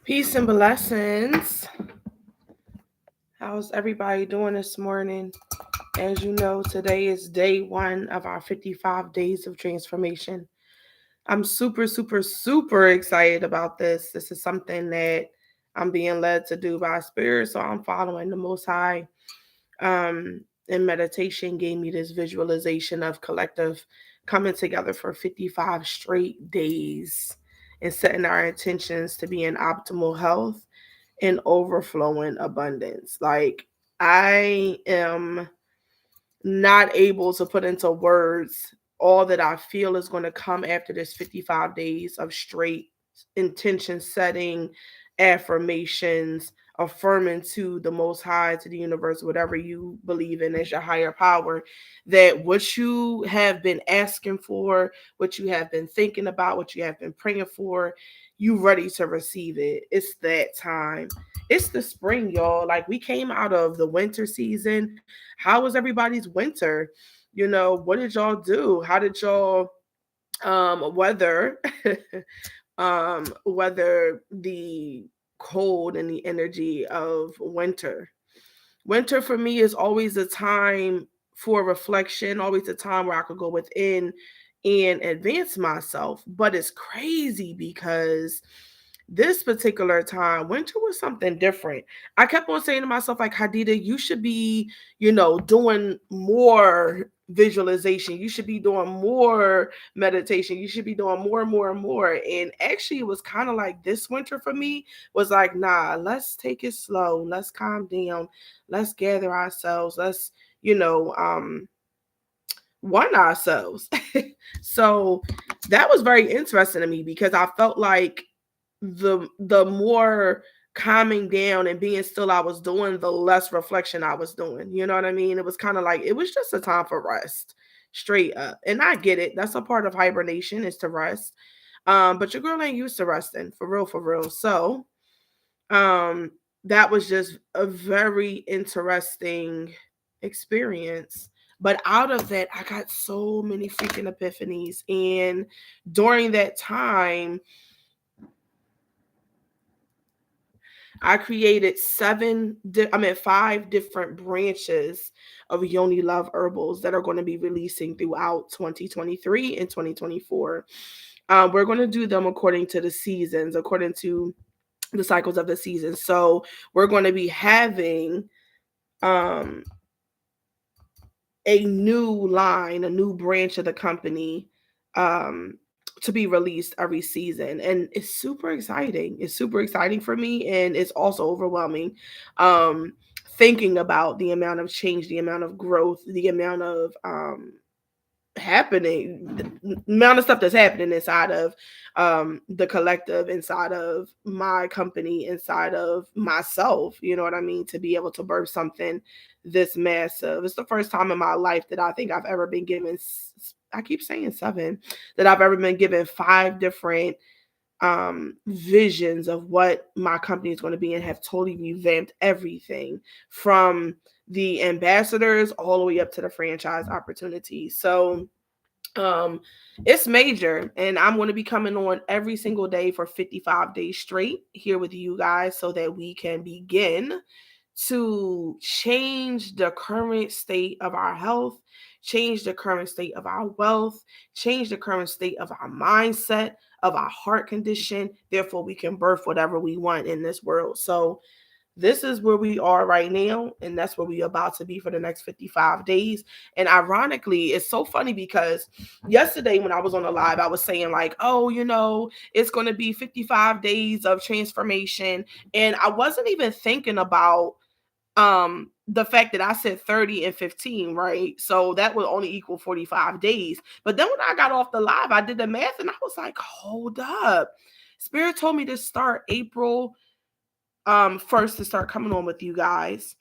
Peace and blessings. How's everybody doing this morning? As you know, today is day one of our 55 days of transformation. I'm super, super, super excited about this. This is something that I'm being led to do by spirit, so I'm following the Most High. And meditation gave me this visualization of collective coming together for 55 straight days and setting our intentions to be in optimal health and overflowing abundance. Like, I am not able to put into words all that I feel is going to come after this 55 days of straight intention setting, affirmations, affirming to the Most High, to the universe, whatever you believe in as your higher power, that what you have been asking for, what you have been thinking about, what you have been praying for, you ready to receive it. It's that time. It's the spring, y'all. Like, we came out of the winter season. How was everybody's winter? What did y'all do? How did y'all weather weather the cold and the energy of winter? Winter for me is always a time for reflection, always a time where I could go within and advance myself. But it's crazy because this particular time, winter was something different. I kept on saying to myself, like, Hadida, you should be, doing more visualization. You should be doing more meditation. You should be doing more and more and more. And actually, it was kind of like this winter for me was like, nah, let's take it slow. Let's calm down. Let's gather ourselves. Let's, you know, um, one ourselves. So that was very interesting to me because I felt like the more calming down and being still I was doing, the less reflection I was doing. You know what I mean? It was kind of like it was just a time for rest, straight up. And I get it. That's a part of hibernation is to rest. But your girl ain't used to resting, for real, for real. So um that was just a very interesting experience. But out of that, I got so many freaking epiphanies. And during that time, I created five different branches of Yoni Love Herbals that are going to be releasing throughout 2023 and 2024. We're going to do them according to the seasons, according to the cycles of the season. So we're going to be having um, a new line, a new branch of the company um, to be released every season. And it's super exciting. It's super exciting for me. And it's also overwhelming. Thinking about the amount of change, the amount of growth, the amount of happening, the amount of stuff that's happening inside of the collective, inside of my company, inside of myself, you know what I mean, to be able to birth something this massive. It's the first time in my life that I think I've ever been given, I keep saying seven, that I've ever been given five different visions of what my company is going to be, and have totally revamped everything from the ambassadors all the way up to the franchise opportunities. So um it's major, and I'm going to be coming on every single day for 55 days straight here with you guys so that we can begin to change the current state of our health, change the current state of our wealth, change the current state of our mindset, of our heart condition. Therefore, we can birth whatever we want in this world. So, this is where we are right now, and that's where we're about to be for the next 55 days. And ironically, it's so funny because yesterday when I was on the live, I was saying, like, oh, it's going to be 55 days of transformation. And I wasn't even thinking about the fact that I said 30 and 15, right? So that would only equal 45 days. But then when I got off the live, I did the math and I was like, hold up. Spirit told me to start April first to start coming on with you guys.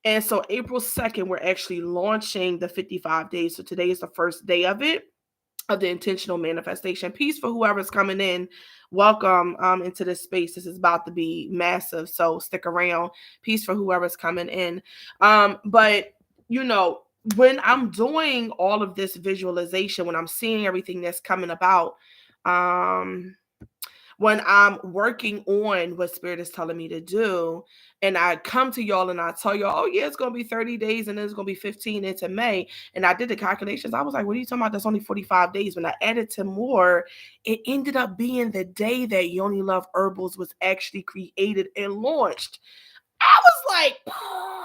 And so April 2nd, we're actually launching the 55 days. So today is the first day of it, of the intentional manifestation. Peace for whoever's coming in. Welcome into this space. This is about to be massive, so stick around. Peace for whoever's coming in. But when I'm doing all of this visualization, when I'm seeing everything that's coming about, when I'm working on what Spirit is telling me to do, and I come to y'all and I tell y'all, oh, yeah, it's going to be 30 days and then it's going to be 15 into May. And I did the calculations. I was like, what are you talking about? That's only 45 days. When I added to more, it ended up being the day that Yoni Love Herbals was actually created and launched. I was like, oh.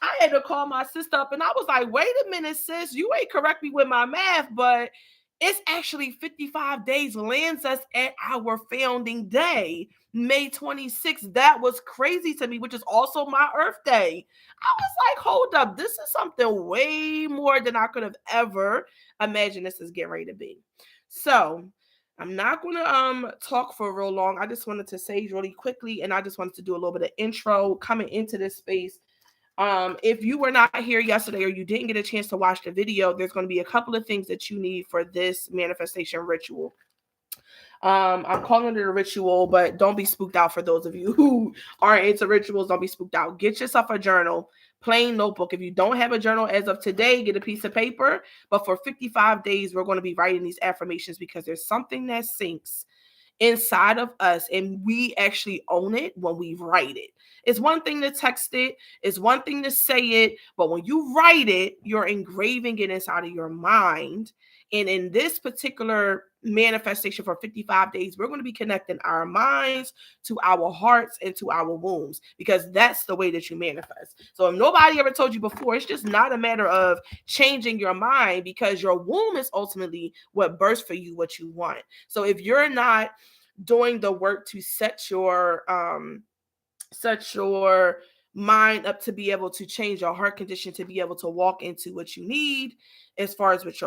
I had to call my sister up and I was like, wait a minute, sis, you ain't correct me with my math, but it's actually 55 days lands us at our founding day, May 26th. That was crazy to me, which is also my Earth Day. I was like, hold up, this is something way more than I could have ever imagined this is getting ready to be. So I'm not going to talk for real long. I just wanted to say really quickly, and I just wanted to do a little bit of intro coming into this space. If you were not here yesterday or you didn't get a chance to watch the video, there's going to be a couple of things that you need for this manifestation ritual. I'm calling it a ritual, but don't be spooked out. For those of you who aren't into rituals, don't be spooked out. Get yourself a journal, plain notebook. If you don't have a journal as of today, get a piece of paper. But for 55 days, we're going to be writing these affirmations because there's something that sinks inside of us and we actually own it when we write it. It's one thing to text it, it's one thing to say it, but when you write it, you're engraving it inside of your mind. And in this particular manifestation for 55 days, we're going to be connecting our minds to our hearts and to our wombs, because that's the way that you manifest. So if nobody ever told you before, it's just not a matter of changing your mind, because your womb is ultimately what births for you what you want. So if you're not doing the work to set your mind up to be able to change your heart condition, to be able to walk into what you need as far as with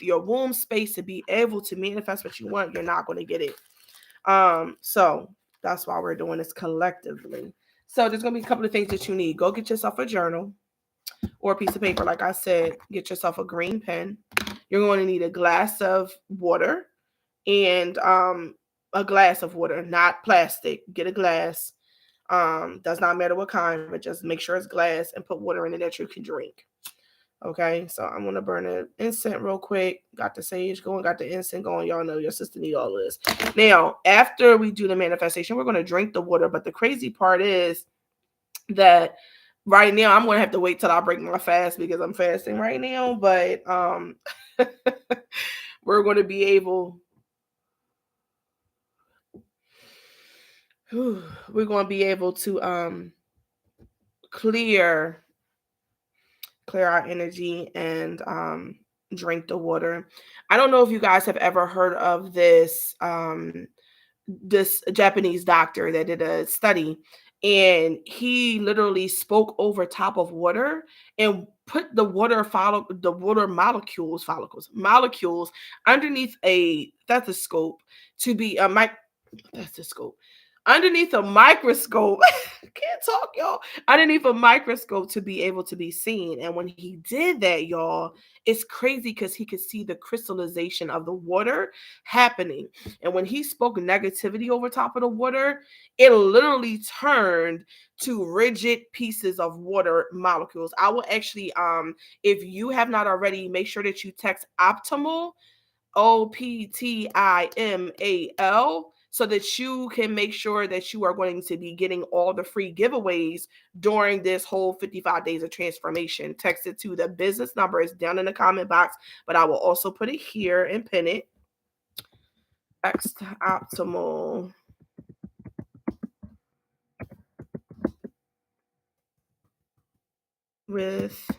your womb space, to be able to manifest what you want, you're not going to get it. So that's why we're doing this collectively. So there's going to be a couple of things that you need. Go get yourself a journal or a piece of paper. Like I said, get yourself a green pen. You're going to need a glass of water and a glass of water, not plastic. Get a glass. Does not matter what kind, but just make sure it's glass and put water in it that you can drink. Okay, so I'm gonna burn an incense real quick. Got the sage going, got the incense going. Y'all know your sister need all this. Now, after we do the manifestation, we're gonna drink the water. But the crazy part is that right now I'm gonna have to wait till I break my fast because I'm fasting right now. But we're gonna be able. We're going to be able to clear our energy and drink the water. I don't know if you guys have ever heard of this Japanese doctor that did a study, and he literally spoke over top of water and put the water molecules underneath a stethoscope to be a stethoscope underneath a microscope. Can't talk, y'all. Underneath a microscope to be able to be seen. And when he did that, y'all, it's crazy because he could see the crystallization of the water happening. And when he spoke negativity over top of the water, it literally turned to rigid pieces of water molecules. I will actually, if you have not already, make sure that you text optimal, OPTIMAL, so that you can make sure that you are going to be getting all the free giveaways during this whole 55 days of transformation. Text it to the business number. It's down in the comment box, but I will also put it here and pin it. Text optimal with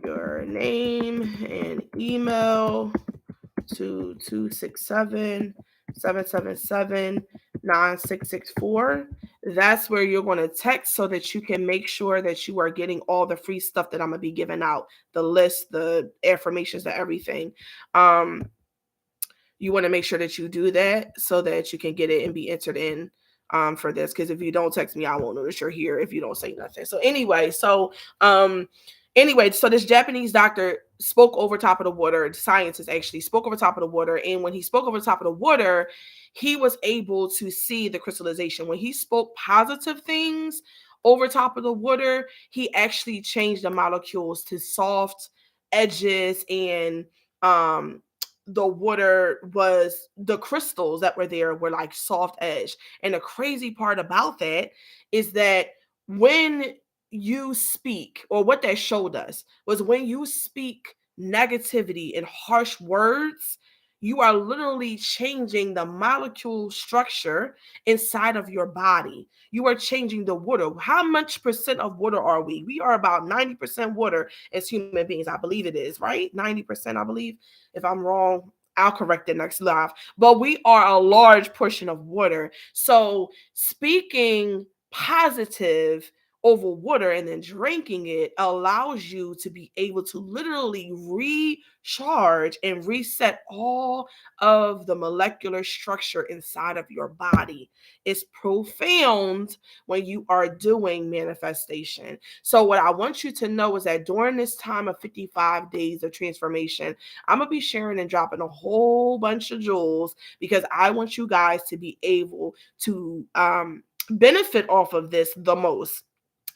your name and email to 267-777-9664. That's where you're going to text so that you can make sure that you are getting all the free stuff that I'm going to be giving out, the list, the affirmations, the everything. You want to make sure that you do that so that you can get it and be entered in for this. Because if you don't text me, I won't know that you're here if you don't say nothing. So so this Japanese doctor spoke over top of the water. Scientists actually spoke over top of the water. And when he spoke over top of the water, he was able to see the crystallization. When he spoke positive things over top of the water, he actually changed the molecules to soft edges and the water was, the crystals that were there were like soft edge. And the crazy part about that is that when you speak, or what that showed us was when you speak negativity and harsh words, you are literally changing the molecule structure inside of your body. You are changing the water. How much percent of water are we? We are about 90% water as human beings. I believe it is, right? 90%, I believe. If I'm wrong, I'll correct it next live. But we are a large portion of water. So speaking positive over water and then drinking it allows you to be able to literally recharge and reset all of the molecular structure inside of your body. It's profound when you are doing manifestation. So what I want you to know is that during this time of 55 days of transformation, I'm going to be sharing and dropping a whole bunch of jewels, because I want you guys to be able to benefit off of this the most.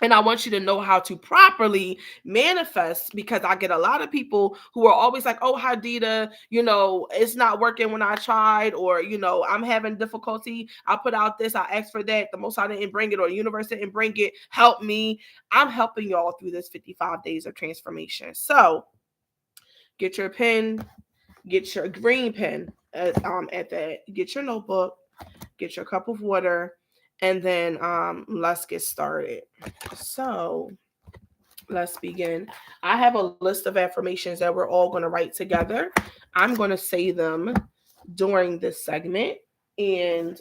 And I want you to know how to properly manifest, because I get a lot of people who are always like, oh, Hadida, it's not working when I tried, or, I'm having difficulty. I put out this, I asked for that. The Most High didn't bring it, or the universe didn't bring it. Help me. I'm helping y'all through this 55 days of transformation. So get your pen, get your green pen at that, get your notebook, get your cup of water, and then let's get started. So let's begin. I have a list of affirmations that we're all going to write together. I'm going to say them during this segment, and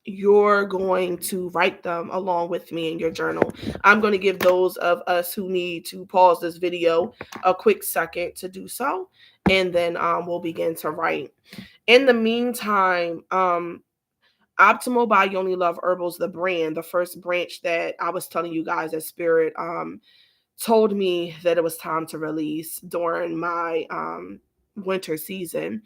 you're going to write them along with me in your journal. I'm going to give those of us who need to pause this video a quick second to do so, and then we'll begin to write. In the meantime, Optimal by Yoni Love Herbals, the brand, the first branch that I was telling you guys that Spirit told me that it was time to release during my winter season.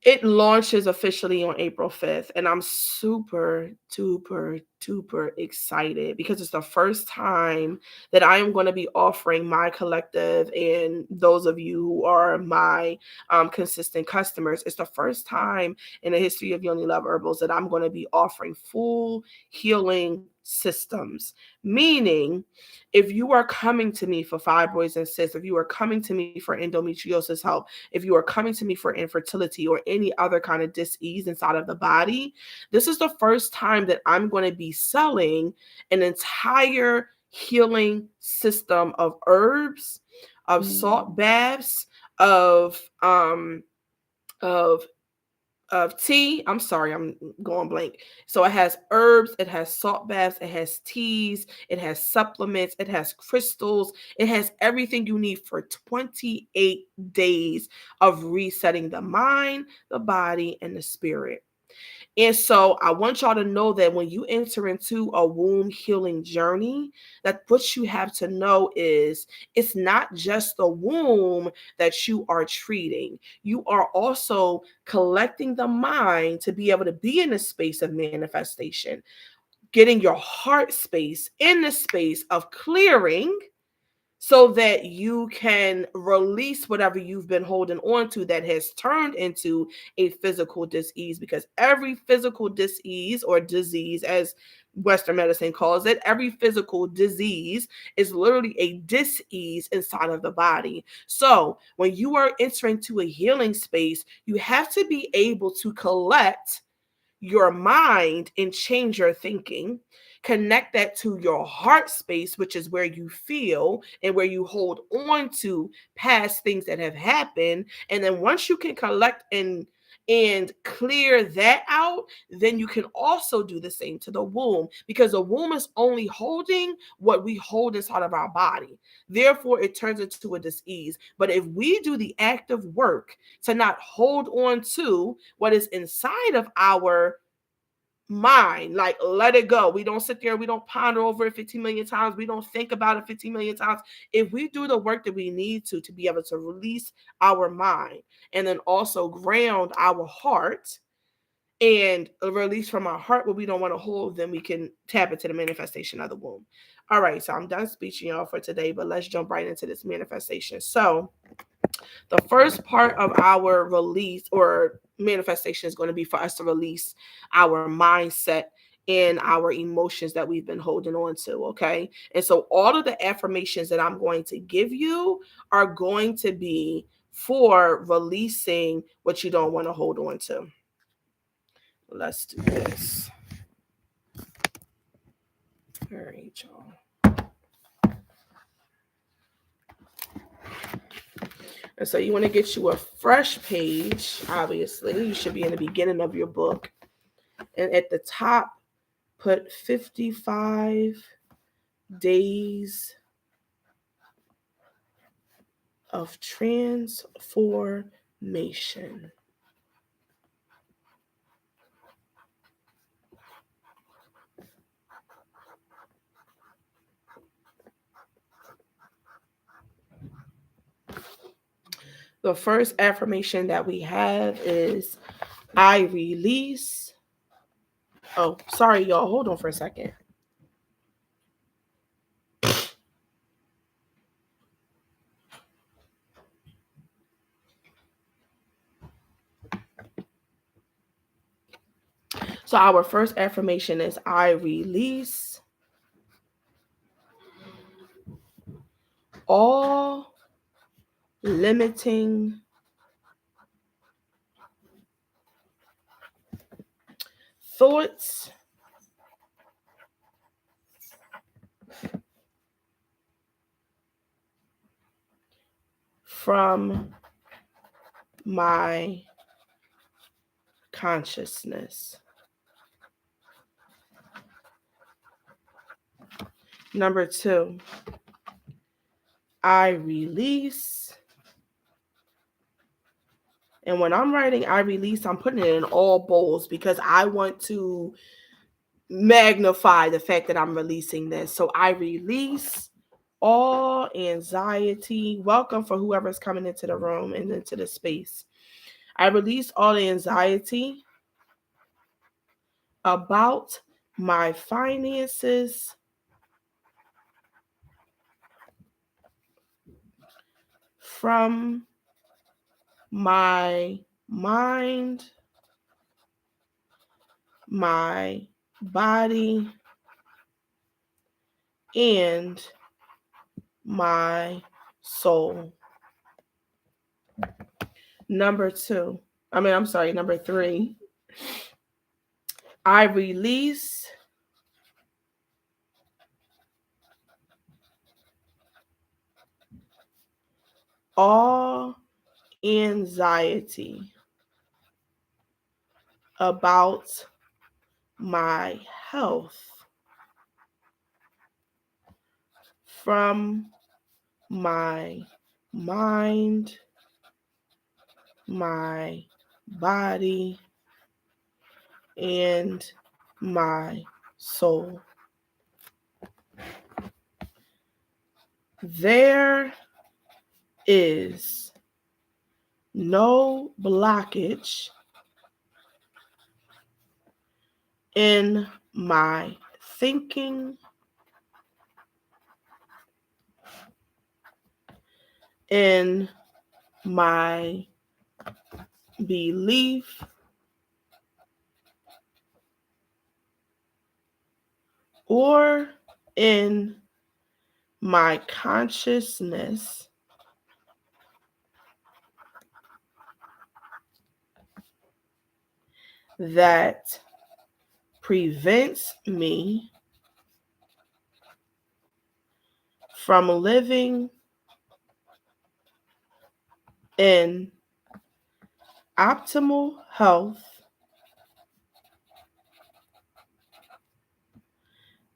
It launches officially on April 5th, and I'm super, duper, duper excited, because it's the first time that I am going to be offering my collective and those of you who are my consistent customers. It's the first time in the history of Yoni Love Herbals that I'm going to be offering full healing systems. Meaning, if you are coming to me for fibroids and cysts, if you are coming to me for endometriosis help, if you are coming to me for infertility or any other kind of dis-ease inside of the body, this is the first time that I'm going to be selling an entire healing system of herbs, of salt baths, of of tea. I'm sorry, I'm going blank. So it has herbs, it has salt baths, it has teas, it has supplements, it has crystals, it has everything you need for 28 days of resetting the mind, the body, and the spirit. And so I want y'all to know that when you enter into a womb healing journey, that what you have to know is it's not just the womb that you are treating. You are also collecting the mind to be able to be in a space of manifestation, getting your heart space in the space of clearing, so that you can release whatever you've been holding on to that has turned into a physical disease. Because every physical disease, or disease as Western medicine calls it, every physical disease is literally a dis-ease inside of the body. So when you are entering to a healing space, you have to be able to collect your mind and change your thinking. Connect that to your heart space, which is where you feel and where you hold on to past things that have happened. And then once you can collect and clear that out, then you can also do the same to the womb, because the womb is only holding what we hold inside of our body. Therefore, it turns into a disease. But if we do the active work to not hold on to what is inside of our mind, like let it go. We don't sit there, we don't ponder over it 15 million times, we don't think about it 15 million times. If we do the work that we need to be able to release our mind, and then also ground our heart and release from our heart what we don't want to hold, then we can tap into the manifestation of the womb. All right, so I'm done speaking, y'all, for today, but let's jump right into this manifestation. So The first part of our release or manifestation is going to be for us to release our mindset and our emotions that we've been holding on to. Okay. And so all of the affirmations that I'm going to give you are going to be for releasing what you don't want to hold on to. Let's do this. All right, y'all. And so you want to get you a fresh page, obviously. You should be in the beginning of your book. And at the top, put 55 days of transformation. The first affirmation that we have is I release. Oh, sorry, y'all. Hold on for a second. So our first affirmation is I release all limiting thoughts from my consciousness. Number 2, I release. And when I'm writing I release, I'm putting it in all bowls because I want to magnify the fact that I'm releasing this. So I release all anxiety. Welcome for whoever's coming into the room and into the space. I release all anxiety about my finances from my mind, my body, and my soul. Number 3, I release all anxiety about my health from my mind, my body, and my soul. There is no blockage in my thinking, in my belief, or in my consciousness that prevents me from living in optimal health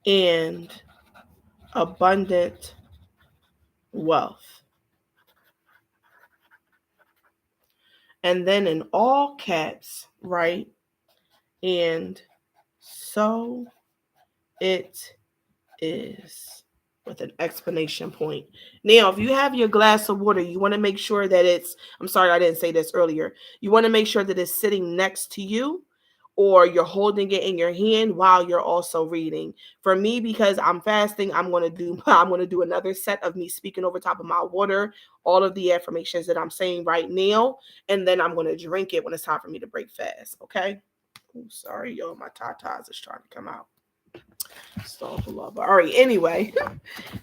and abundant wealth. And then in all caps, right? And so it is, with an exclamation point. Now, if you have your glass of water, you want to make sure that I'm sorry, I didn't say this earlier. You want to make sure that it's sitting next to you, or you're holding it in your hand while you're also reading. For me, because I'm fasting, I'm going to do another set of me speaking over top of my water, all of the affirmations that I'm saying right now, and then I'm going to drink it when it's time for me to break fast. Okay. Oh, sorry, yo, my tatas is trying to come out. All right. Anyway,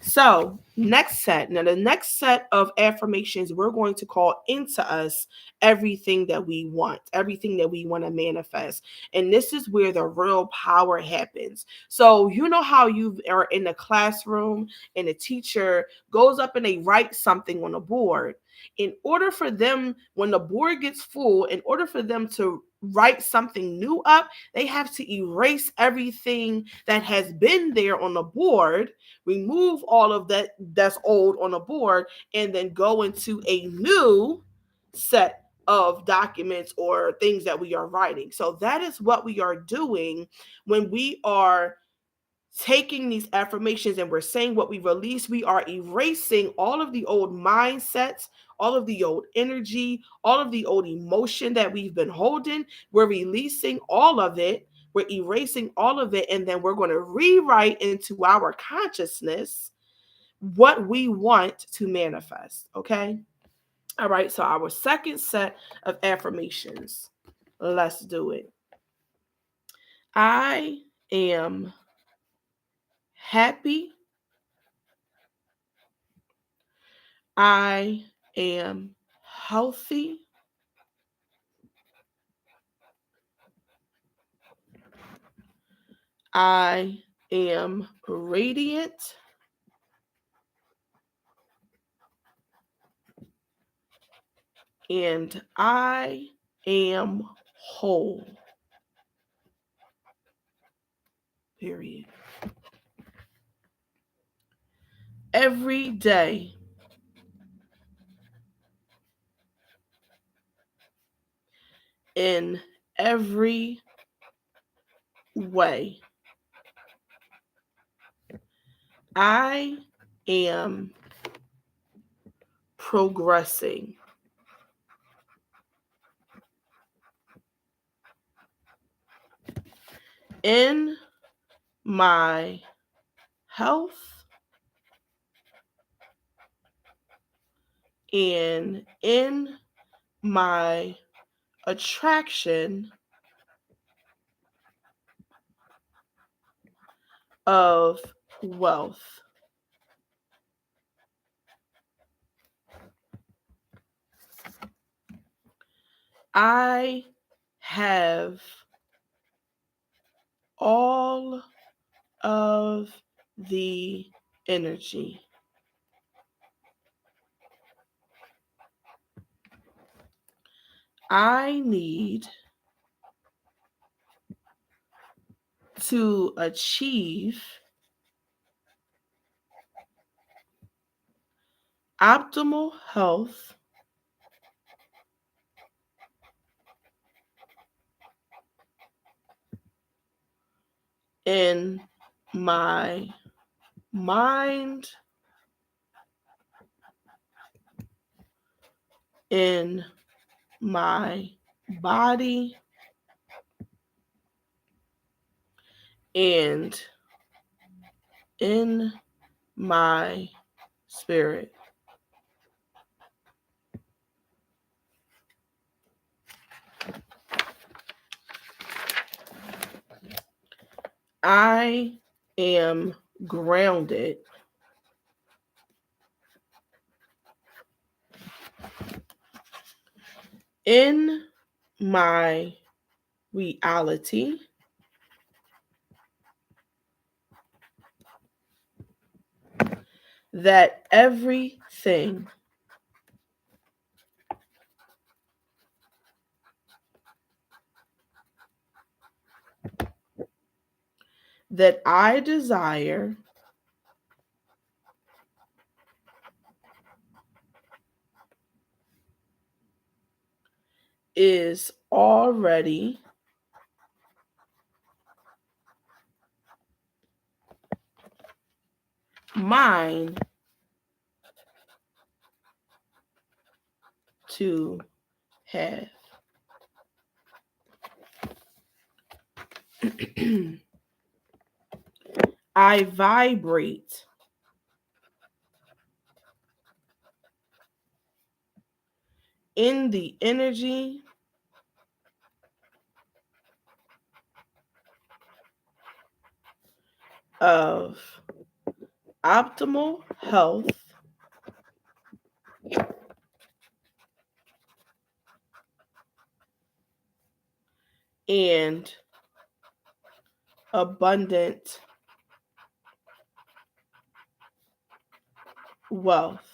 so next set. Now, the next set of affirmations we're going to call into us everything that we want, everything that we want to manifest. And this is where the real power happens. So, you know how you are in a classroom and a teacher goes up and they write something on a board. In order for them, when the board gets full, in order for them to write something new up, they have to erase everything that has been there on the board, remove all of that that's old on the board, and then go into a new set of documents or things that we are writing. So that is what we are doing when we are taking these affirmations and we're saying what we release. We are erasing all of the old mindsets, all of the old energy, all of the old emotion that we've been holding. We're releasing all of it. We're erasing all of it. And then we're going to rewrite into our consciousness what we want to manifest. Okay. All right. So our second set of affirmations. Let's do it. I am happy. I am healthy. I am radiant. And I am whole. Period. Every day, in every way, I am progressing. In my health and in my attraction of wealth. I have all of the energy. I need to achieve optimal health in my mind, in my body, and in my spirit. I am grounded in my reality, that everything that I desire is already mine to have. I vibrate in the energy of optimal health and abundant wealth.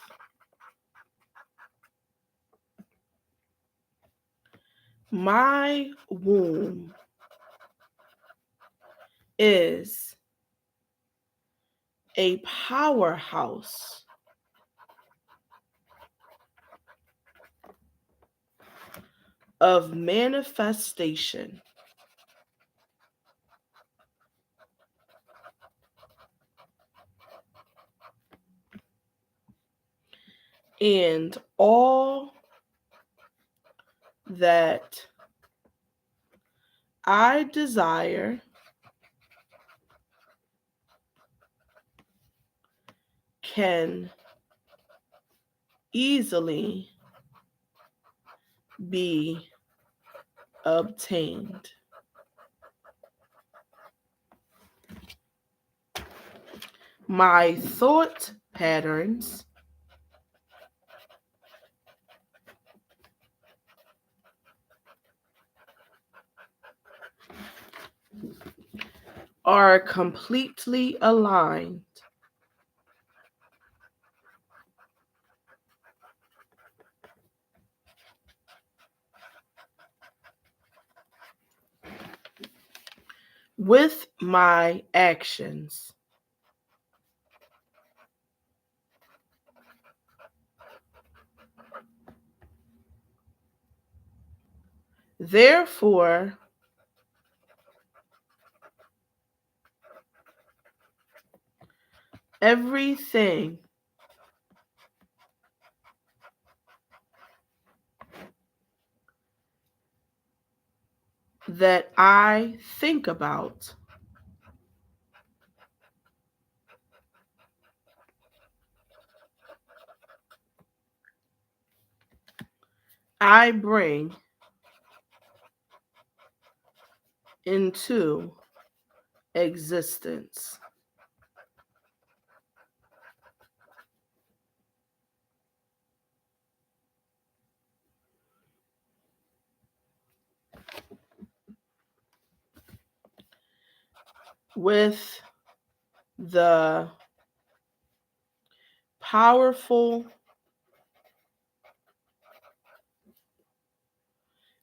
My womb is a powerhouse of manifestation and all that I desire can easily be obtained. My thought patterns are completely aligned with my actions. Therefore, everything that I think about I bring into existence. With the powerful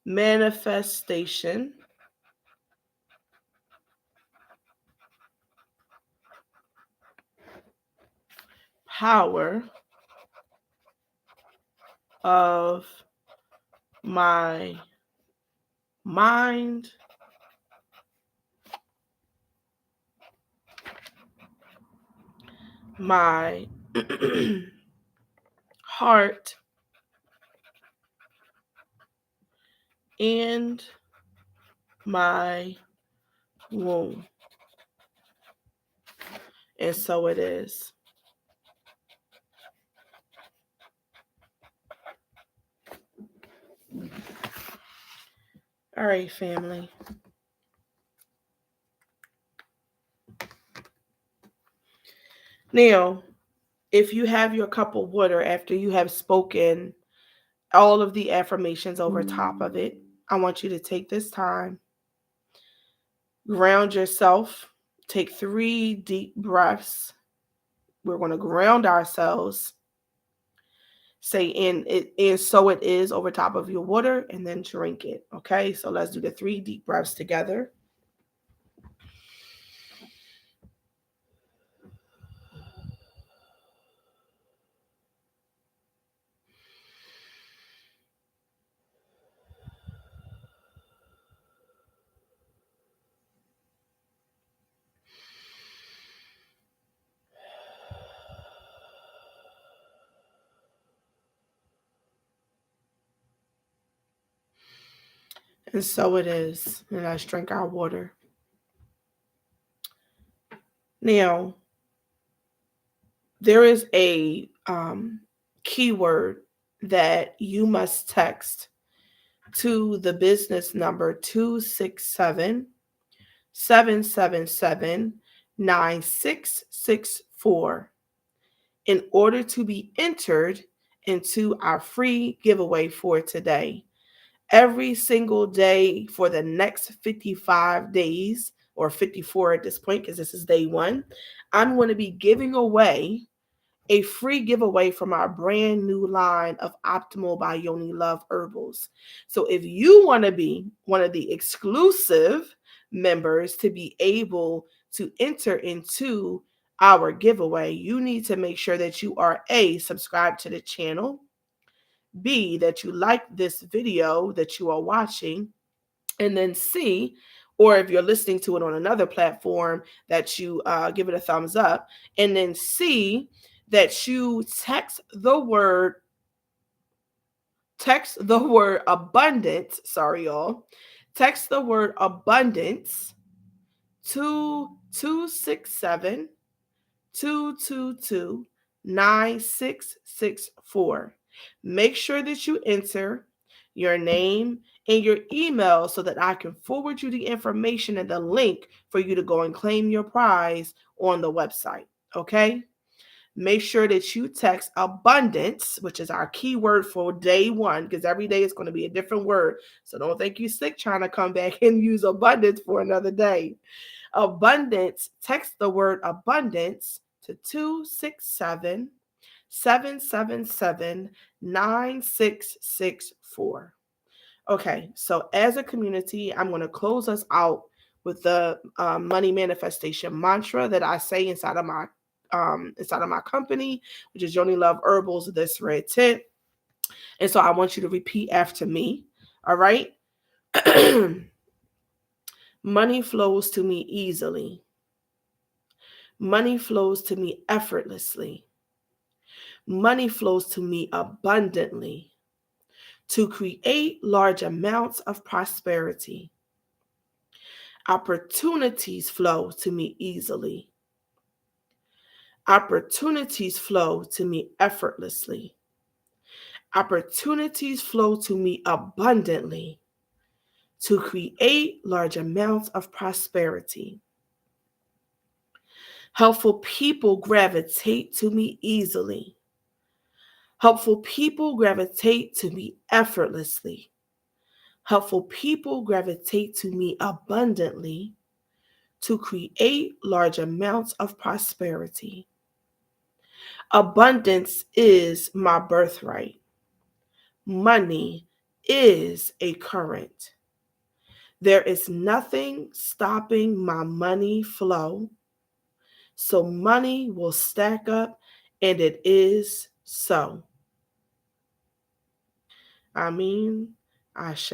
manifestation power of my mind, my heart, and my womb. And so it is. All right, family. Now, if you have your cup of water after you have spoken all of the affirmations over top of it, I want you to take this time, ground yourself, take 3 deep breaths. We're going to ground ourselves. Say in it is so it is over top of your water and then drink it. Okay, so let's do the 3 deep breaths together. And so it is. And let's drink our water. Now, there is a keyword that you must text to the business number 267-777-9664 in order to be entered into our free giveaway for today. Every single day for the next 55 days, or 54 at this point, because this is day one, I'm going to be giving away a free giveaway from our brand new line of Optimal by Yoni Love Herbals. So if you want to be one of the exclusive members to be able to enter into our giveaway, you need to make sure that you are A, subscribed to the channel, B, that you like this video that you are watching, and then C, or if you're listening to it on another platform, that you give it a thumbs up, and then C, that you text the word abundance. Sorry, y'all. Text the word abundance to 267 222 9664. Make sure that you enter your name and your email so that I can forward you the information and the link for you to go and claim your prize on the website. Okay? Make sure that you text abundance, which is our keyword for day one, because every day is going to be a different word. So don't think you sick trying to come back and use abundance for another day. Abundance, text the word abundance to 267-777-9664. Okay, so as a community, I'm going to close us out with the money manifestation mantra that I say inside of my company, which is Yoni Love Herbals, this red tint. And so I want you to repeat after me. All right. Money flows to me easily. Money flows to me effortlessly. Money flows to me abundantly to create large amounts of prosperity. Opportunities flow to me easily. Opportunities flow to me effortlessly. Opportunities flow to me abundantly to create large amounts of prosperity. Helpful people gravitate to me easily. Helpful people gravitate to me effortlessly. Helpful people gravitate to me abundantly to create large amounts of prosperity. Abundance is my birthright. Money is a current. There is nothing stopping my money flow, so money will stack up, and it is so. Ashe.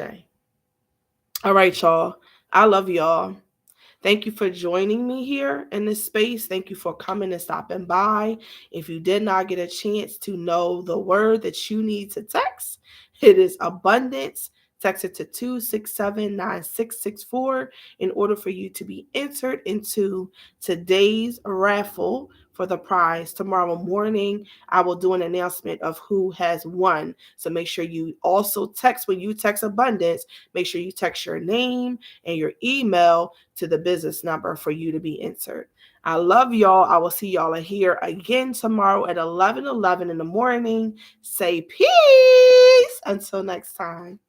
All right, y'all. I love y'all. Thank you for joining me here in this space. Thank you for coming and stopping by. If you did not get a chance to know the word that you need to text, it is abundance. Text it to 267-9664 in order for you to be entered into today's raffle for the prize. Tomorrow morning, I will do an announcement of who has won. So make sure you also text, when you text abundance, make sure you text your name and your email to the business number for you to be entered. I love y'all. I will see y'all here again tomorrow at 11:11 in the morning. Say peace until next time.